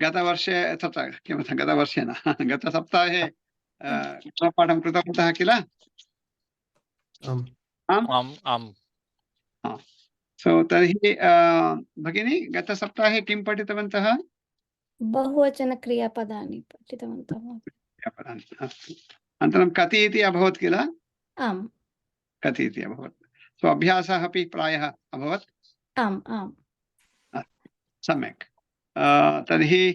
गतवर्षे तत्र किमर्थं गतवर्षे न गतसप्ताहे पाठं कृतवन्तः किल? सो तर्हि भगिनी गतसप्ताहे किं पठितवन्तः? बहुवचन क्रियापदानि पठितवन्तः। अस्तु, अनन्तरं कति इति अभवत् किल? आम्, कति इति अभवत्। सो अभ्यासः अपि प्रायः अभवत्। आम् आम्, सम्यक्। तर्हि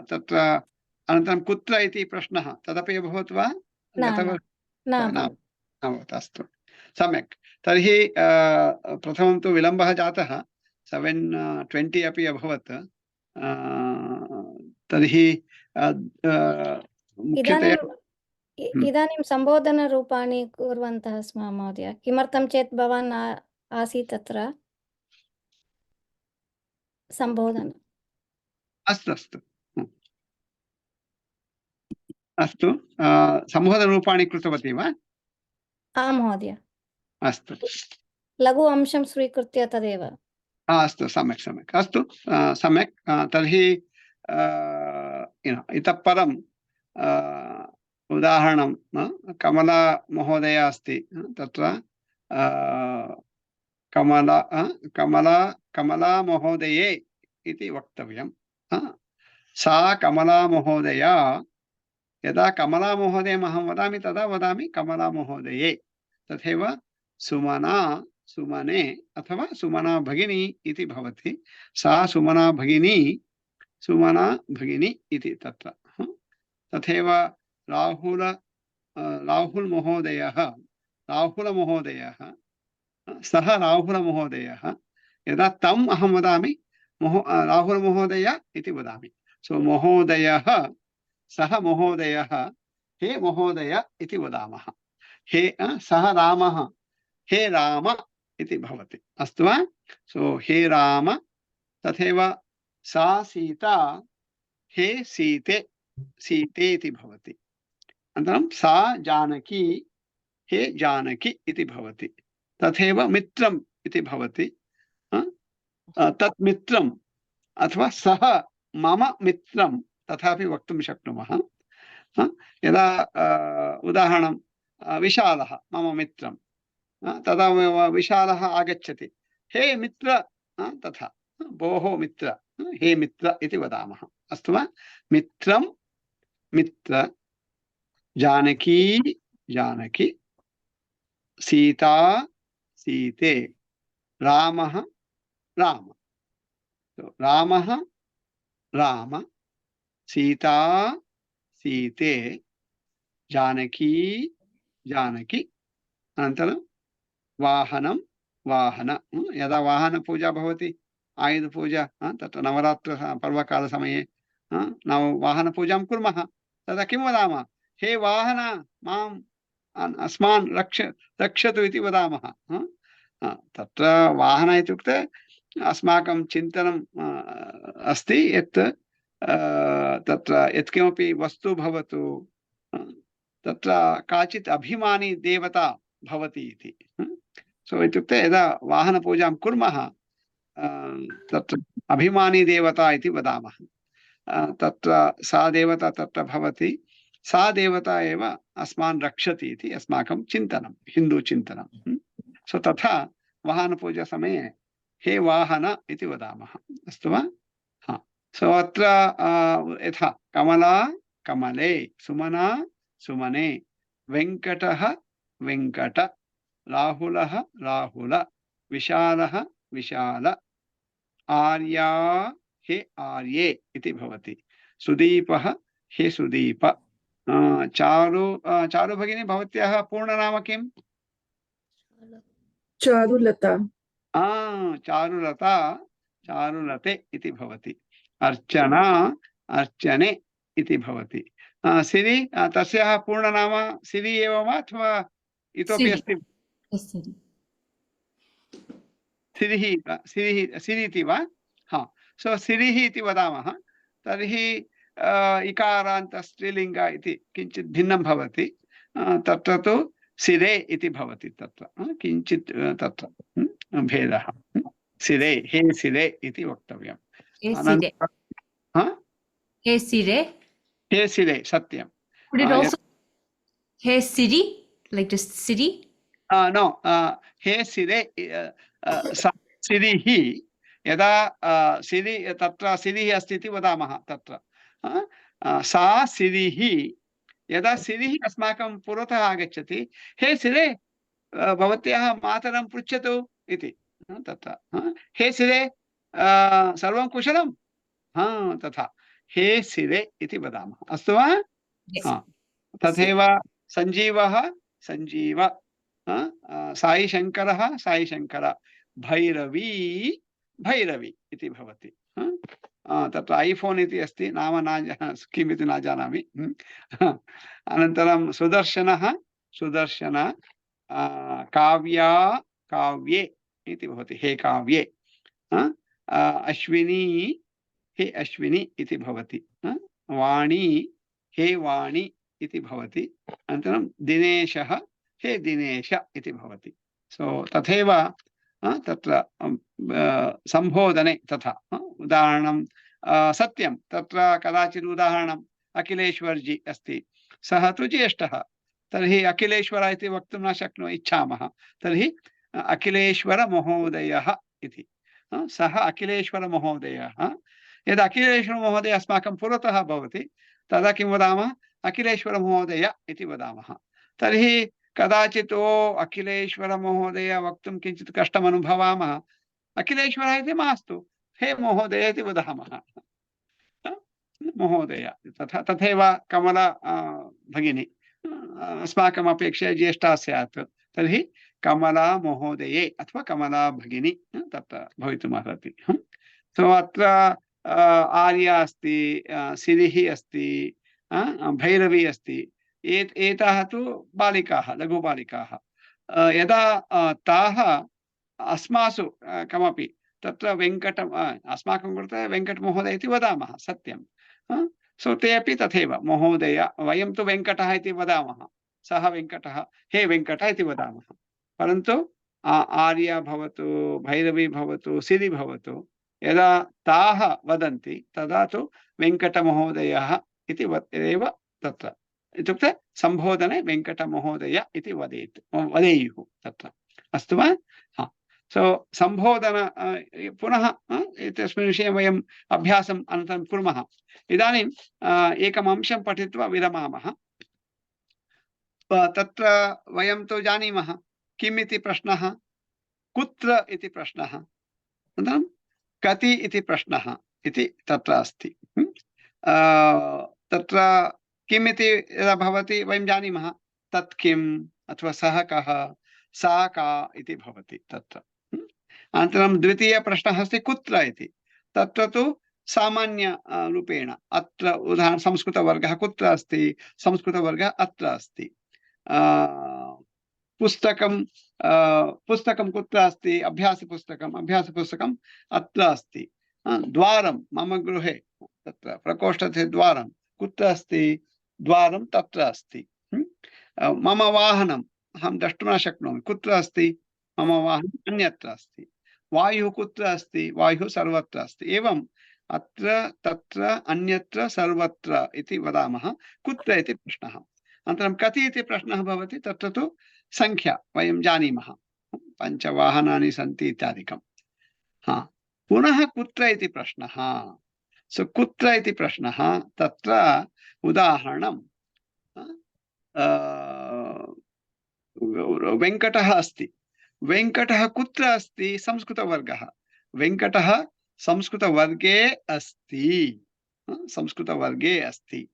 तत्र अनन्तरं कुत्र इति प्रश्नः तदपि अभवत् वा? गतवर्षे अस्तु, सम्यक्। तर्हि प्रथमं तु विलम्बः जातः, 7:20 अपि अभवत्। तर्हि मुख्यतया इदानीं सम्बोधनरूपाणि कुर्वन्तः स्मः महोदय। किमर्थं चेत् भवान् आसीत् तत्र सम्बोधन। अस्तु अस्तु अस्तु, सम्बोधनरूपाणि कृतवती वा? आं महोदय, अस्तु, लघु अंशं स्वीकृत्य तदेव। अस्तु, सम्यक् सम्यक्, अस्तु, सम्यक्। तर्हि इतः परम् उदाहरणं कमला महोदया अस्ति तत्र कमला महोदये इति वक्तव्यं। सा कमला महोदया, यदा कमला महोदयम् अहं वदामि तदा वदामि कमला महोदये। तथैव सुमना सुमने अथवा सुमना भगिनी इति भवति। सा सुमना भगिनी इति तत्र। तथैव राहुल महोदयः सः राहुल महोदयः, यदा तम् अहं वदामि राहुल महोदय इति वदामि। सो महोदयः, सः महोदयः, हे महोदय इति वदामः। हे सः रामः, हे राम इति भवति। अस्तु वा? सो हे राम। तथैव सा सीता, हे सीते इति भवति। अनन्तरं सा जानकी, हे जानकी इति भवति। तथैव मित्रम् इति भवति। तत् मित्रम् अथवा सः मम मित्रं तथापि वक्तुं शक्नुमः। यदा उदाहरणं विशालः मम मित्रं, तदा विशालः आगच्छति, हे मित्र, तथा भोः मित्र, हे मित्र इति वदामः। अस्तु वा? मित्रं मित्र, जानकी सीता सीते, रामः राम। रामः राम, सीता सीते, जानकी अनन्तरं वाहनं वाहन। यदा वाहनपूजा भवति, आयुधपूजा, तत्र नवरात्र पर्वकालसमये वाहनपूजां कुर्मः, तदा किं वदामः? हे वाहन, माम् अस्मान् रक्षतु इति वदामः। तत्र वाहन इत्युक्ते अस्माकं चिन्तनम् अस्ति यत् तत्र यत्किमपि वस्तु भवतु, तत्र काचित् अभिमानी देवता भवति इति। सो इत्युक्ते यदा वाहनपूजां कुर्मः, तत्र अभिमानी देवता इति वदामः। तत्र सा देवता तत्र भवति, सा देवता एव अस्मान् रक्षति इति अस्माकं चिन्तनं, हिन्दूचिन्तनं। सो तथा वाहनपूजा समये हे वाहन इति वदामः। अस्तु वा? सो अत्र यथा कमला कमले, सुमना सुमने, वेङ्कटः वेङ्कट, राहुलः राहुल, विशालः विशाल, आर्या हे आर्ये इति भवति। सुदीपः हे सुदीप। चारु भगिनी, भवत्याः पूर्णनाम किम्? चारुलता। चारुलते इति भवति। अर्चना अर्चने इति भवति। सिरि, तस्याः पूर्णनाम सिरि एव वा अथवा इतोपि अस्ति? सिरिः इति वा? सो सिरिः इति वदामः। तर्हि इकारान्त स्त्रीलिङ्ग इति किञ्चित् भिन्नं भवति। तत्र तु सिरे इति भवति, तत्र किञ्चित् तत्र भेदः। सिरे हे सिरे इति वक्तव्यम्। हे सिरे. अनन्तरं हा हे सिरे. हे सिरे सत्यं। Could it also Hey Siri, like just Siri? No hey सिरे सा सिरिः यदा सिरि तत्र सिरिः अस्ति इति वदामः तत्र सा सिरिः यदा सिरिः अस्माकं पुरतः आगच्छति हे सिरे भवत्याः मातरं पृच्छतु इति तत्र हे सिरे सर्वं कुशलं तथा हे सिरे इति वदामः अस्तु वा Yes. तथैव सञ्जीवः सञ्जीव साई शङ्करः साई शङ्कर भैरवी भैरवी इति भवति तत्र ऐफोन् इति अस्ति नाम न किमिति न जानामि अनन्तरं सुदर्शनः सुदर्शन काव्या काव्ये इति भवति हे काव्ये अश्विनी हे अश्विनी इति भवति वाणी हे वाणी इति भवति अनन्तरं दिनेशः हे दिनेश इति भवति सो तथैव तत्र संबोधने तथा उदाहरणं सत्यं तत्र कदाचित् उदाहरणम् अखिलेश्वरजी अस्ति सः तु ज्येष्ठः तर्हि अखिलेश्वर इति वक्तुं न शक्नुमः इच्छामः तर्हि अखिलेश्वरमहोदयः इति सः अखिलेश्वरमहोदयः यदा अखिलेश्वरमहोदय अस्माकं पुरतः भवति तदा किं वदामः अखिलेश्वरमहोदय इति वदामः तर्हि कदाचित् ओ अखिलेश्वरमहोदय वक्तुं किञ्चित् कष्टम् अनुभवामः अखिलेश्वरः इति मास्तु हे महोदय इति वदामः महोदय तथा तथैव कमला भगिनी अस्माकम् अपेक्षया ज्येष्ठा स्यात् तर्हि कमला महोदये अथवा कमला भगिनी तत्र भवितुमर्हति सो अत्र आर्या अस्ति सिरिः अस्ति भैरवी अस्ति एताः तु बालिकाः लघुबालिकाः यदा ताः अस्मासु कमपि तत्र वेङ्कटम् अस्माकं कृते वेङ्कटमहोदय इति वदामः सत्यं सो ते अपि तथैव महोदय वयं तु वेङ्कटः इति वदामः सः वेङ्कटः हे वेङ्कट इति वदामः परन्तु आर्या भवतु भैरवी भवतु सिरि भवतु यदा ताः वदन्ति तदा तु वेङ्कटमहोदयः इति एव तत्र इत्युक्ते सम्बोधने वेङ्कटमहोदय इति वदेयुः तत्र अस्तु वा सो सम्बोधन पुनः एतस्मिन् विषये वयम् अभ्यासम् अनन्तरं कुर्मः इदानीम् एकम् अंशं पठित्वा विरमामः तत्र वयं तु जानीमः किम् इति प्रश्नः कुत्र इति प्रश्नः अनन्तरं कति इति प्रश्नः इति तत्र अस्ति तत्र किम् इति यदा भवति वयं जानीमः तत् किम् अथवा सः कः सा का इति भवति तत्र अनन्तरं द्वितीय प्रश्नः अस्ति कुत्र इति तत्र तु सामान्य रूपेण अत्र उदाहरणं संस्कृतवर्गः कुत्र अस्ति संस्कृतवर्गः अत्र अस्ति पुस्तकं पुस्तकं कुत्र अस्ति अभ्यासपुस्तकम् अत्र अस्ति द्वारं मम गृहे तत्र प्रकोष्ठे द्वारं कुत्र अस्ति द्वारं तत्र अस्ति मम वाहनम् अहं द्रष्टुं न शक्नोमि कुत्र अस्ति मम वाहनम् अन्यत्र अस्ति वायुः कुत्र अस्ति वायुः सर्वत्र अस्ति एवम् अत्र तत्र अन्यत्र सर्वत्र इति वदामः कुत्र इति प्रश्नः अनन्तरं कति इति प्रश्नः भवति तत्र तु संख्या वयं जानीमः 5 वाहनानि सन्ति इत्यादिकं पुनः कुत्र इति प्रश्नः सो कुत्र इति प्रश्नः तत्र उदाहरणं वेङ्कटः अस्ति वेङ्कटः कुत्र अस्ति संस्कृतवर्गः वेङ्कटः संस्कृतवर्गे अस्ति संस्कृतवर्गे अस्ति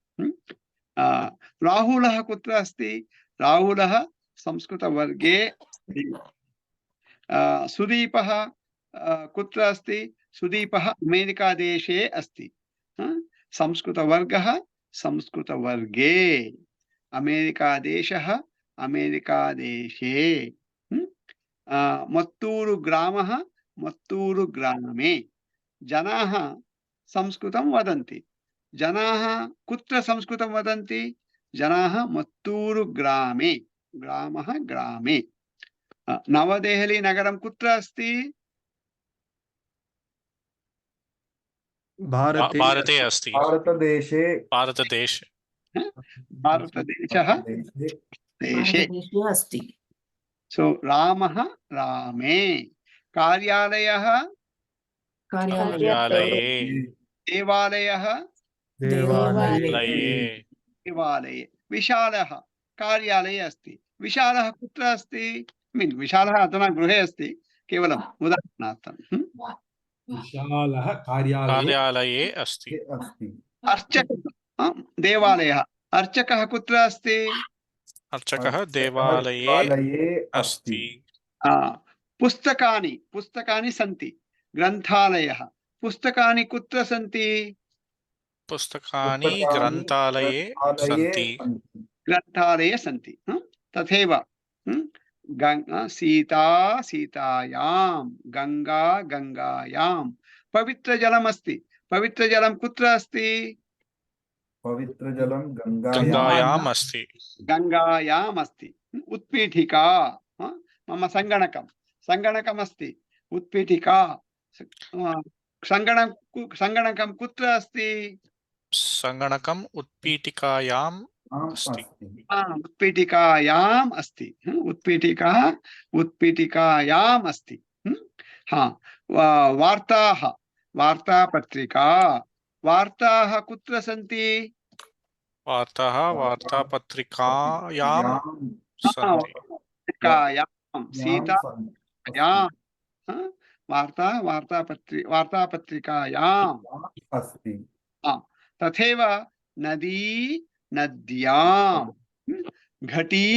राहुलः कुत्र अस्ति राहुलः संस्कृतवर्गे अस्ति सुदीपः कुत्र अस्ति सुदीपः अमेरिकादेशे अस्ति संस्कृतवर्गः संस्कृतवर्गे अमेरिकादेशः अमेरिकादेशे मत्तूरु ग्रामः मत्तूरु ग्रामे जनाः संस्कृतं वदन्ति जनाः कुत्र संस्कृतं वदन्ति जनाः मत्तूरु ग्रामे ग्रामः ग्रामे नवदेहली नगरं कुत्र अस्ति भारते भारते अस्ति भारतदेशे भारतदेशे भारतदेशः देशे देशे भारतदेशे अस्ति सो रामः रामे कार्यालयः कार्यालये देवालयः लये देवालये विशालः कार्यालये अस्ति विशालः कुत्र अस्ति मीन् विशालः अधुना गृहे अस्ति केवलम् उदाहरणार्थं विशालः कार्यालये कार्यालये अस्ति अस्ति अर्चकः देवालयः अर्चकः कुत्र अस्ति अर्चकः देवालये अस्ति पुस्तकानि पुस्तकानि सन्ति ग्रन्थालयः पुस्तकानि कुत्र सन्ति पुस्तकानि ग्रन्थालये सन्ति ग्रन्थालये सन्ति तथैव सीता सीतायां गंगा गंगायां पवित्रजलमस्ति पवित्रजलं कुत्र अस्ति पवित्रजलं गंगायाम् अस्ति गंगायाम् अस्ति उत्पीठिका मम सङ्गणकमस्ति उत्पीठिका सङ्गणकं कुत्र अस्ति सङ्गणकम् उत्पीठिकायाम् अस्ति उत्पीठिकायाम् अस्ति उत्पीठिकायाम् अस्ति वार्ताः वार्तापत्रिका वार्ताः कुत्र सन्ति वार्ताः वार्तापत्रिकायां सन्ति सीतायां वार्तापत्रिकायाम् अस्ति तथैव नदी नद्यां घटी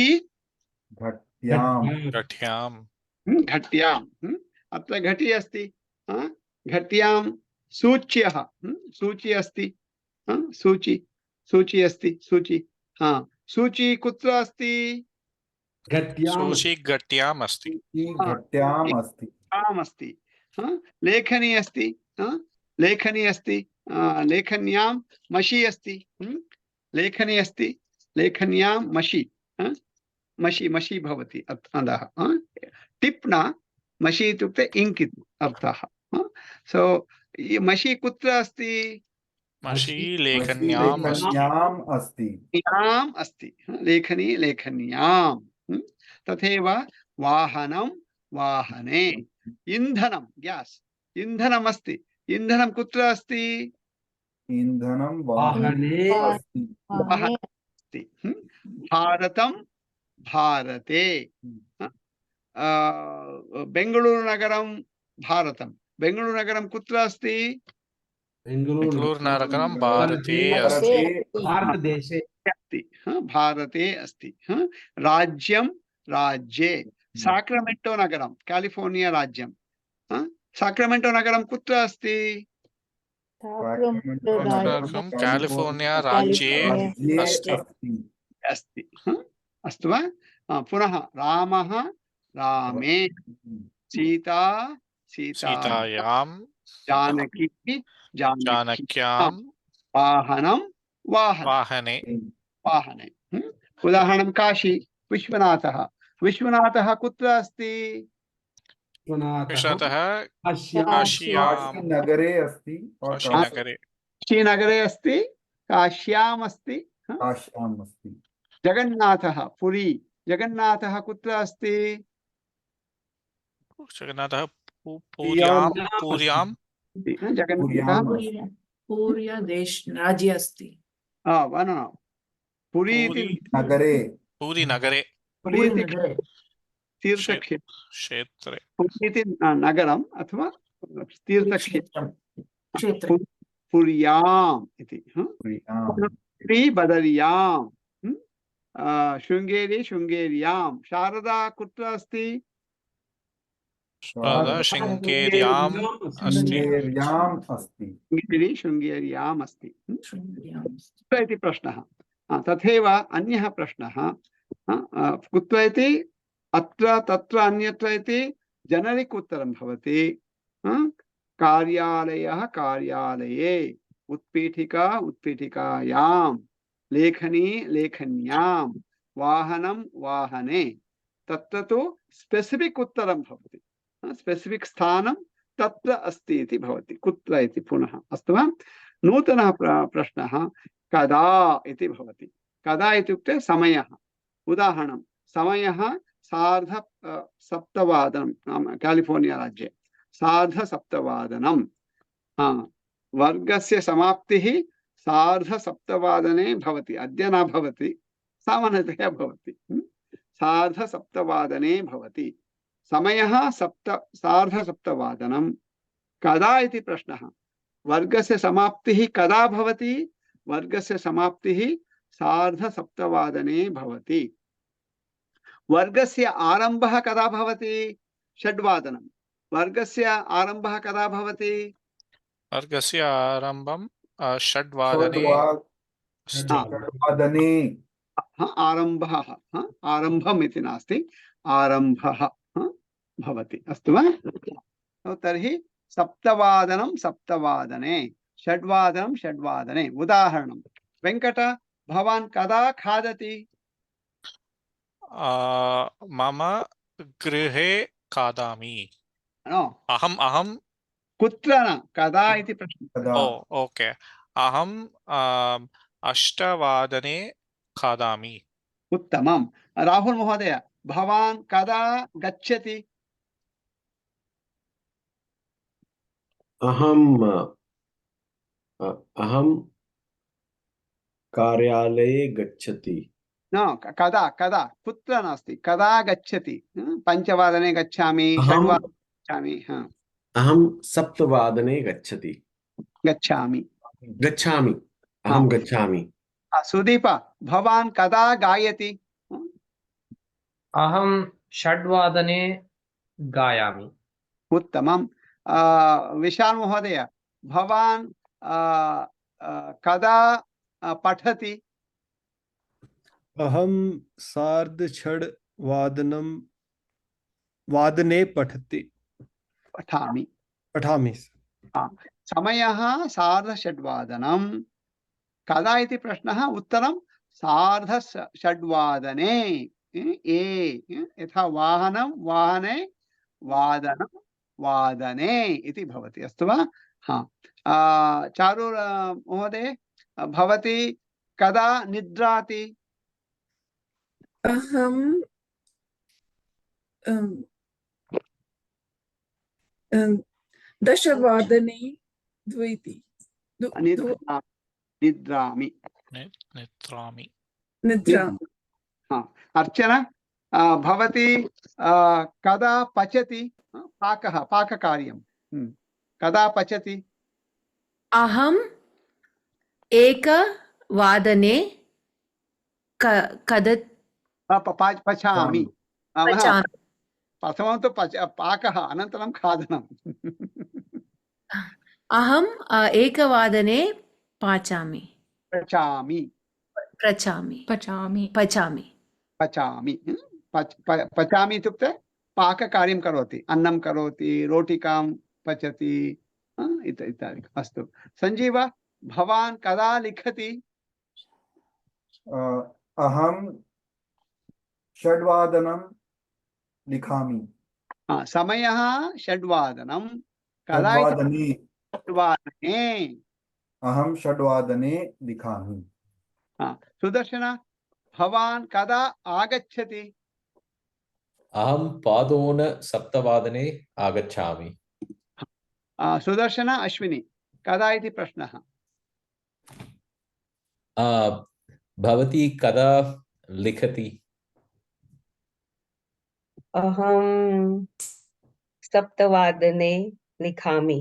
घट्यां अत्र घटी अस्ति घट्यां सूच्यः सूची अस्ति सूची अस्ति सूची कुत्र अस्ति सूची घट्याम् अस्ति अस्ति लेखनी अस्ति लेखन्यां मषी अस्ति लेखनी अस्ति लेखन्यां मषी मषी भवति अधः टिप्ना मषी इत्युक्ते इंक् इति अर्थः सो मषी कुत्र अस्ति मषी लेखन्याम् अस्ति लेखन्यां तथैव वाहनं वाहने इन्धनं ग्यास् इन्धनम् अस्ति इन्धनं कुत्र अस्ति इन्धनं वाहने अस्ति भारतं भारते बेङ्गळूरुनगरं भारतं बेङ्गळूरुनगरं कुत्र अस्ति बेङ्गळूरुनगरं भारते भारतदेशे अस्ति भारते अस्ति राज्यं राज्ये साक्रामेंटो नगरं कैलिफोर्निया राज्यं साक्रामेंटो नगरं कुत्र अस्ति कैलिफोर्निया राज्ये अस्ति अस्तु वा पुनः रामः रामे सीता सीतायां जानकी जानक्यां वाहने उदाहरणं काशी विश्वनाथः विश्वनाथः कुत्र अस्ति विश्वनाथः नगरे अस्ति काशीनगरे अस्ति काश्याम् अस्ति जगन्नाथः पुरी जगन्नाथः कुत्र अस्ति जगन्नाथः पुर्यां राज्ये अस्ति पुरी इति पुरी नगरे तीर्थक्षेत्रे पुरी इति नगरम् अथवा तीर्थक्षेत्रं पुर्याम् इति बदर्यां शृङ्गेरी शृङ्गेर्यां शारदा कुत्र अस्ति शृङ्गेर्याम् अस्ति शृङ्गेरी शृङ्गेर्याम् अस्ति इति प्रश्नः तथैव अन्यः प्रश्नः कुत्र इति अत्र तत्र अन्यत्र इति जनरिक् उत्तरं भवति कार्यालयः कार्यालये उत्पीठिका उत्पीठिकायां लेखनी लेखन्यां वाहनं वाहने तत्र तु स्पेसिफिक् उत्तरं भवति स्पेसिफिक् स्थानं तत्र अस्ति इति भवति कुत्र इति पुनः अस्तु वा नूतनः प्रश्नः कदा इति भवति कदा इत्युक्ते समयः उदाहरणं समयः 7:30 कैलिफोर्निया राज्ये 7:30 वर्गस्य समाप्तिः 7:30 भवति अद्य न भवति सामान्यतया भवति 7:30 भवति समयः 7:30 कदा इति प्रश्नः वर्गस्य समाप्तिः कदा भवति वर्गस्य समाप्तिः 7:30 भवति वर्गस्य आरम्भः कदा भवति 6:00 वर्गस्य आरम्भः कदा भवति वर्गस्य आरम्भं 6:00 षड्वादने आरम्भः आरम्भम् इति नास्ति आरम्भः भवति अस्तु वा तर्हि 7:00 7:00 6:00 उदाहरणं वेङ्कट भवान् कदा खादति मम गृहे खादामि अहं कुत्र न कदा इति प्रश्नः कदा ओके अहं 8:00 खादामि उत्तमं राहुल महोदय भवान् कदा गच्छति अहं कार्यालये गच्छति न कदा कदा कुत्र नास्ति कदा गच्छति 5:00 गच्छामि 6:00 गच्छामि अहं 7:00 गच्छामि अहं गच्छामि सुदीप भवान् कदा गायति अहं 6:00 गायामि उत्तमं विशाल महोदय भवान् कदा पठति अहं 6:30 पठामि समयः 6:30 कदा इति प्रश्नः उत्तरं 6:30 यथा वाहनं वाहने वादनं वादने इति भवति अस्तु वा चारु महोदय भवती कदा निद्राति अहं 10:00 निद्रामि अर्चना भवती कदा पचति पाककार्यं कदा पचति अहं 1:00 पचामि प्रथमं तु पाकः अनन्तरं खादनम् अहं 1:00 पचामि इत्युक्ते पाककार्यं करोति अन्नं करोति रोटिकां पचति इत्यादि अस्तु सञ्जीव भवान् कदा लिखति अहं 6:00 लिखामि समयः 6:00 कदा 6:00 अहं 6:00 लिखामि सुदर्शन भवान् कदा आगच्छति अहं पादोन 7:00 आगच्छामि सुदर्शन अश्विनी कदा इति प्रश्नः भवती कदा लिखति अहं 7:00 लिखामि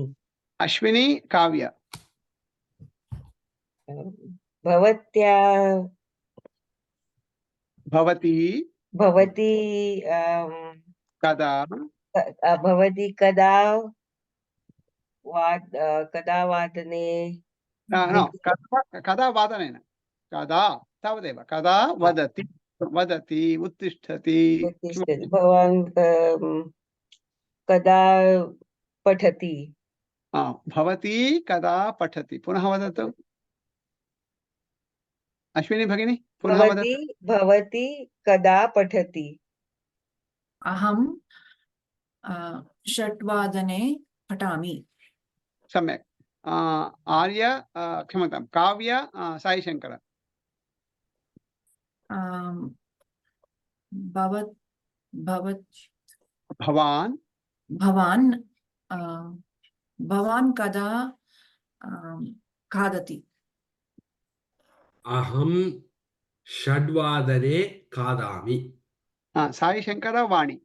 अश्विनी काव्य भवती कदा वादने कदा वादनेन कदा तावदेव कदा वदति उत्तिष्ठति भवान् कदा पठति भवती कदा पठति पुनः वदतु अश्विनी भगिनी पुनः वदतु भवती कदा पठति अहं 6:00 पठामि सम्यक् आर्य क्षम्यतां काव्य साईशङ्कर भवत् भवत् भवान् भवान् भवान् कदा खादति अहं षड्वादने खादामि साईशङ्कर वाणी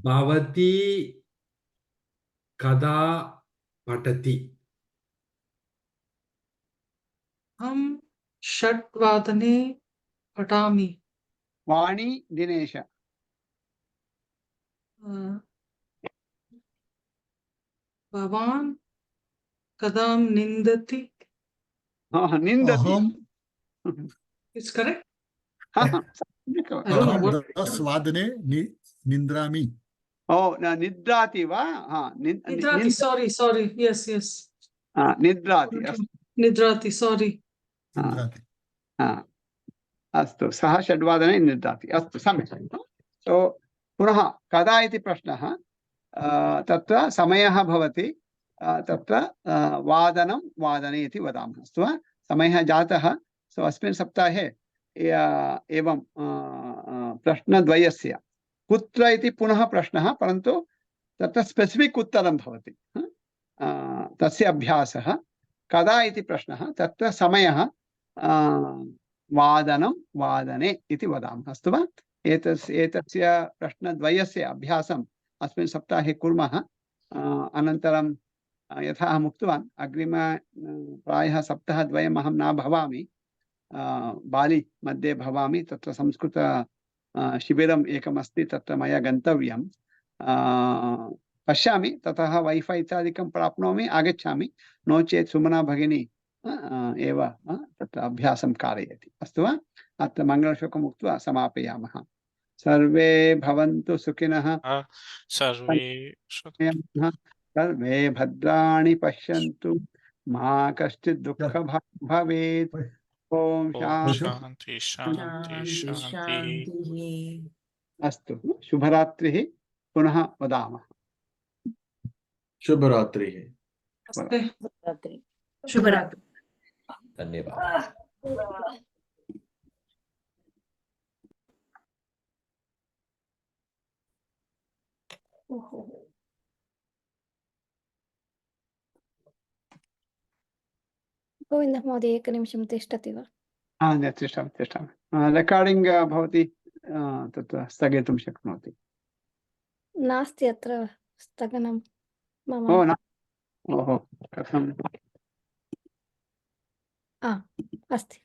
भवती कदा पठति अहं षड्वादने पठामि वाणी दिनेश भवान् कदा निन्दति निन्दति It's correct? स्वादने निद्रामि निद्राति वा निद्राति sorry yes निद्राति निद्राति sorry अस्तु सः षड्वादने निद्राति अस्तु सम्यक् सो पुनः कदा इति प्रश्नः तत्र समयः भवति तत्र वादनं वादने इति वदामः अस्तु वा समयः जातः सो अस्मिन् सप्ताहे एवं प्रश्नद्वयस्य कुत्र इति पुनः प्रश्नः परन्तु तत्र स्पेसिफिक् उत्तरं भवति तस्य अभ्यासः कदा इति प्रश्नः तत्र समयः वादनं वादने इति वदामः अस्तु वा एतस्य प्रश्नद्वयस्य अभ्यासम् अस्मिन् सप्ताहे कुर्मः अनन्तरं यथा अहम् उक्तवान् अग्रिम प्रायः सप्ताहद्वयम् अहं न भवामि बाली मध्ये भवामि तत्र संस्कृत शिबिरम् एकमस्ति तत्र मया गन्तव्यं पश्यामि ततः वैफै इत्यादिकं प्राप्नोमि आगच्छामि नो चेत् सुमना भगिनी एव तत्र अभ्यासं कारयति अस्तु वा अत्र मङ्गलश्लोकम् उक्त्वा समापयामः सर्वे भवन्तु सुखिनः सर्वे भद्राणि पश्यन्तु मा कश्चित् दुःखभाग् भवेत् ओम शांति शांति शांति अस्तु शुभरात्रिः पुनः वदामः शुभरात्रिः शुभरात्रि धन्यवाद गोविन्द महोदय एकनिमिषं तिष्ठति वा तिष्ठामि रेकार्डिङ्ग् भवति तत्र स्थगयितुं शक्नोति नास्ति अत्र स्थगनं मम ओहो कथम् अस्ति